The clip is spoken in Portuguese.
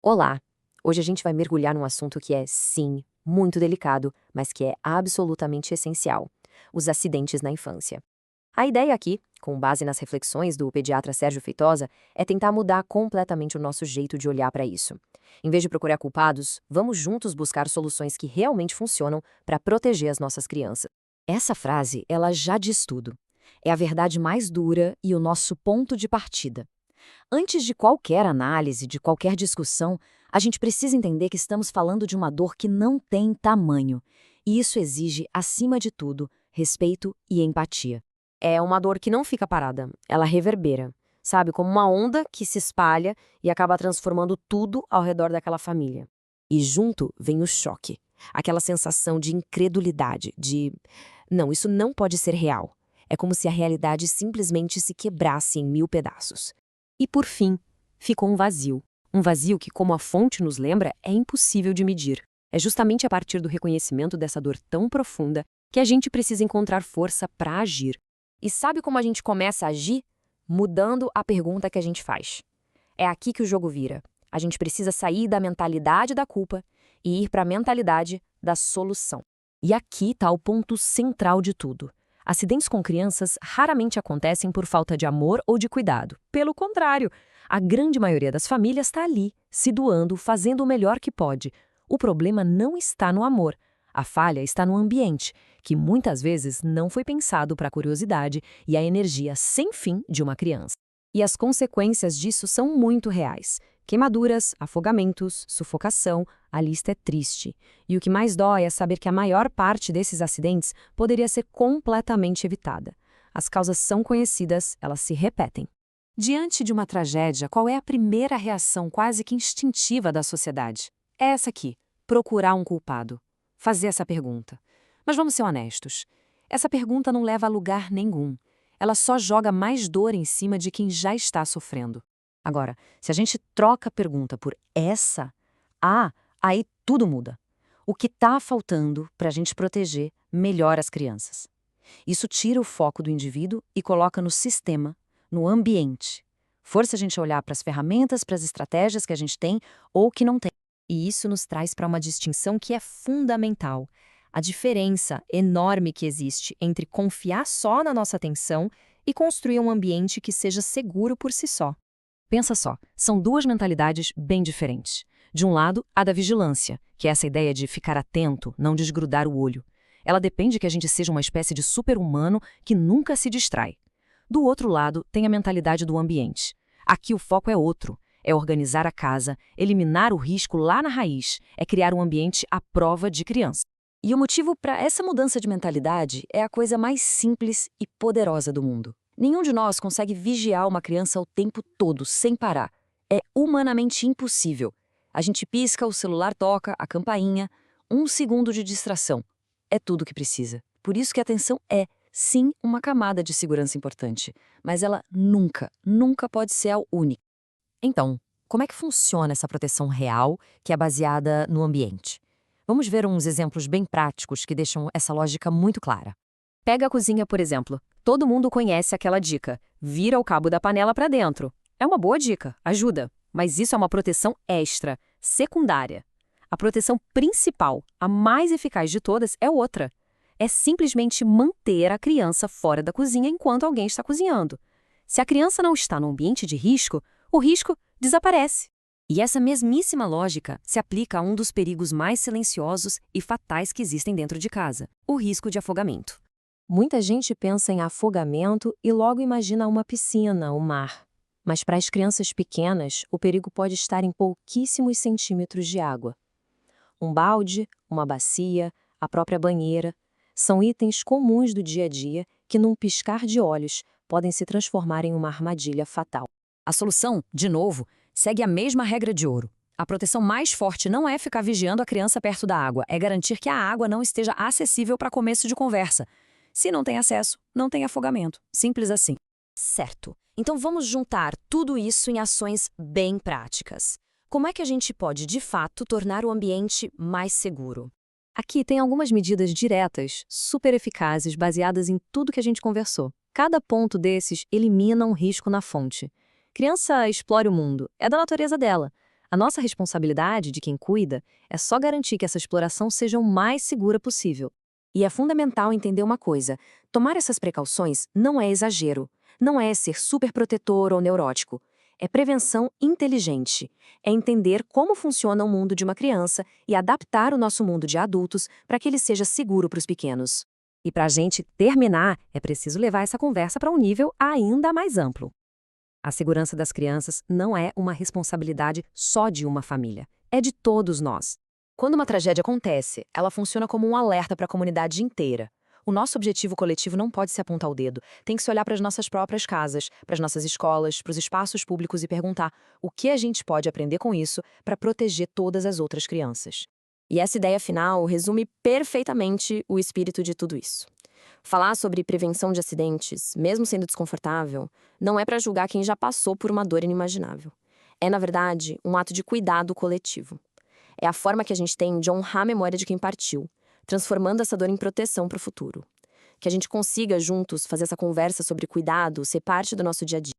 Olá! Hoje a gente vai mergulhar num assunto que é, sim, muito delicado, mas que é absolutamente essencial: os acidentes na infância. A ideia aqui, com base nas reflexões do pediatra Sérgio Feitosa, é tentar mudar completamente o nosso jeito de olhar para isso. Em vez de procurar culpados, vamos juntos buscar soluções que realmente funcionam para proteger as nossas crianças. Essa frase, ela já diz tudo. É a verdade mais dura e o nosso ponto de partida. Antes de qualquer análise, de qualquer discussão, a gente precisa entender que estamos falando de uma dor que não tem tamanho. E isso exige, acima de tudo, respeito e empatia. É uma dor que não fica parada, ela reverbera, sabe? Como uma onda que se espalha e acaba transformando tudo ao redor daquela família. E junto vem o choque, aquela sensação de incredulidade, de não, isso não pode ser real. É como se a realidade simplesmente se quebrasse em mil pedaços. E por fim, ficou um vazio. Um vazio que, como a fonte nos lembra, é impossível de medir. É justamente a partir do reconhecimento dessa dor tão profunda que a gente precisa encontrar força para agir. E sabe como a gente começa a agir? Mudando a pergunta que a gente faz. É aqui que o jogo vira. A gente precisa sair da mentalidade da culpa e ir para a mentalidade da solução. E aqui está o ponto central de tudo. Acidentes com crianças raramente acontecem por falta de amor ou de cuidado. Pelo contrário, a grande maioria das famílias está ali, se doando, fazendo o melhor que pode. O problema não está no amor. A falha está no ambiente, que muitas vezes não foi pensado para a curiosidade e a energia sem fim de uma criança. E as consequências disso são muito reais. Queimaduras, afogamentos, sufocação, a lista é triste. E o que mais dói é saber que a maior parte desses acidentes poderia ser completamente evitada. As causas são conhecidas, elas se repetem. Diante de uma tragédia, qual é a primeira reação quase que instintiva da sociedade? É essa aqui: procurar um culpado. Fazer essa pergunta. Mas vamos ser honestos. Essa pergunta não leva a lugar nenhum. Ela só joga mais dor em cima de quem já está sofrendo. Agora, se a gente troca a pergunta por essa, aí tudo muda. O que está faltando para a gente proteger melhor as crianças? Isso tira o foco do indivíduo e coloca no sistema, no ambiente. Força a gente a olhar para as ferramentas, para as estratégias que a gente tem ou que não tem. E isso nos traz para uma distinção que é fundamental. A diferença enorme que existe entre confiar só na nossa atenção e construir um ambiente que seja seguro por si só. Pensa só, são duas mentalidades bem diferentes. De um lado, a da vigilância, que é essa ideia de ficar atento, não desgrudar o olho. Ela depende que a gente seja uma espécie de super-humano que nunca se distrai. Do outro lado, tem a mentalidade do ambiente. Aqui o foco é outro. É organizar a casa, eliminar o risco lá na raiz, é criar um ambiente à prova de criança. E o motivo para essa mudança de mentalidade é a coisa mais simples e poderosa do mundo. Nenhum de nós consegue vigiar uma criança o tempo todo, sem parar. É humanamente impossível. A gente pisca, o celular toca, a campainha. 1 segundo de distração. É tudo que precisa. Por isso que a atenção é, sim, uma camada de segurança importante. Mas ela nunca, nunca pode ser a única. Então, como é que funciona essa proteção real que é baseada no ambiente? Vamos ver uns exemplos bem práticos que deixam essa lógica muito clara. Pega a cozinha, por exemplo. Todo mundo conhece aquela dica: vira o cabo da panela para dentro. É uma boa dica, ajuda. Mas isso é uma proteção extra, secundária. A proteção principal, a mais eficaz de todas, é outra. É simplesmente manter a criança fora da cozinha enquanto alguém está cozinhando. Se a criança não está no ambiente de risco, o risco desaparece. E essa mesmíssima lógica se aplica a um dos perigos mais silenciosos e fatais que existem dentro de casa: o risco de afogamento. Muita gente pensa em afogamento e logo imagina uma piscina, o mar. Mas para as crianças pequenas, o perigo pode estar em pouquíssimos centímetros de água. Um balde, uma bacia, a própria banheira, são itens comuns do dia a dia que, num piscar de olhos, podem se transformar em uma armadilha fatal. A solução, de novo, segue a mesma regra de ouro. A proteção mais forte não é ficar vigiando a criança perto da água, é garantir que a água não esteja acessível para começo de conversa. Se não tem acesso, não tem afogamento. Simples assim. Certo. Então vamos juntar tudo isso em ações bem práticas. Como é que a gente pode, de fato, tornar o ambiente mais seguro? Aqui tem algumas medidas diretas, super eficazes, baseadas em tudo que a gente conversou. Cada ponto desses elimina um risco na fonte. Criança explore o mundo, é da natureza dela. A nossa responsabilidade, de quem cuida, é só garantir que essa exploração seja o mais segura possível. E é fundamental entender uma coisa: tomar essas precauções não é exagero, não é ser superprotetor ou neurótico. É prevenção inteligente. É entender como funciona o mundo de uma criança e adaptar o nosso mundo de adultos para que ele seja seguro para os pequenos. E para a gente terminar, é preciso levar essa conversa para um nível ainda mais amplo. A segurança das crianças não é uma responsabilidade só de uma família, é de todos nós. Quando uma tragédia acontece, ela funciona como um alerta para a comunidade inteira. O nosso objetivo coletivo não pode se apontar o dedo, tem que se olhar para as nossas próprias casas, para as nossas escolas, para os espaços públicos e perguntar o que a gente pode aprender com isso para proteger todas as outras crianças. E essa ideia final resume perfeitamente o espírito de tudo isso. Falar sobre prevenção de acidentes, mesmo sendo desconfortável, não é para julgar quem já passou por uma dor inimaginável. É, na verdade, um ato de cuidado coletivo. É a forma que a gente tem de honrar a memória de quem partiu, transformando essa dor em proteção para o futuro. Que a gente consiga, juntos, fazer essa conversa sobre cuidado ser parte do nosso dia a dia.